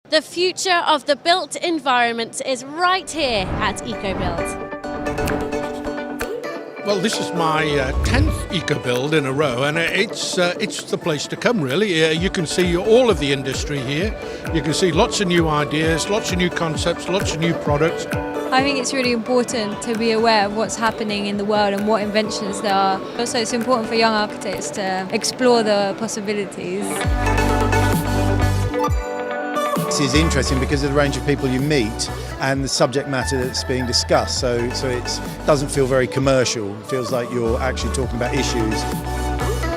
The future of the built environment is right here at ecobuild. Well, this is my 10th ecobuild in a row, and it's the place to come, really. You can see all of the industry here. You can see lots of new ideas, lots of new concepts, lots of new products. I think it's really important to be aware of what's happening in the world and what inventions there are. Also, it's important for young architects to explore the possibilities. This is interesting because of the range of people you meet and the subject matter that's being discussed. So it doesn't feel very commercial. It feels like you're actually talking about issues.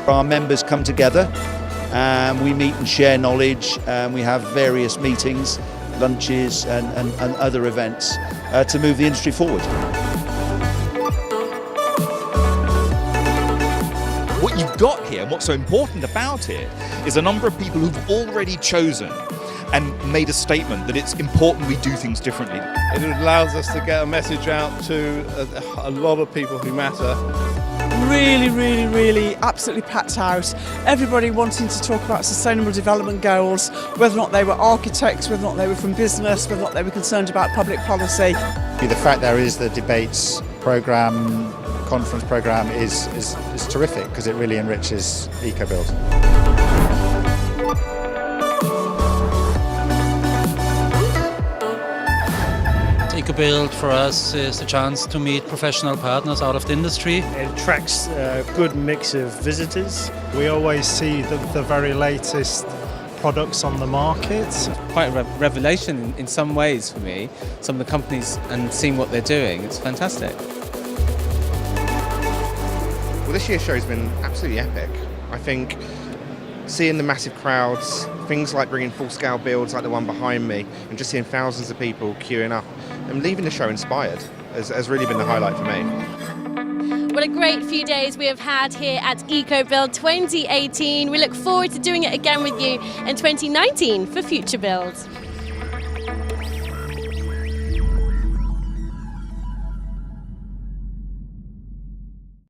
Our members come together and we meet and share knowledge. And we have various meetings, lunches and other events to move the industry forward. What you've got here, and what's so important about it, is a number of people who've already chosen and made a statement that it's important we do things differently. It allows us to get a message out to a lot of people who matter. Really absolutely packed house. Everybody wanting to talk about sustainable development goals, whether or not they were architects, whether or not they were from business, whether or not they were concerned about public policy. The fact there is the debates programme, conference programme is terrific because it really enriches ecobuild. ecobuild for us is a chance to meet professional partners out of the industry. It attracts a good mix of visitors. We always see the very latest products on the market. Quite a revelation in some ways for me, some of the companies and seeing what they're doing. It's fantastic. Well, this year's show's been absolutely epic. I think seeing the massive crowds, things like bringing full-scale builds like the one behind me, and just seeing thousands of people queuing up and leaving the show inspired has really been the highlight for me. What a great few days we have had here at ecobuild 2018. We look forward to doing it again with you in 2019 for future builds.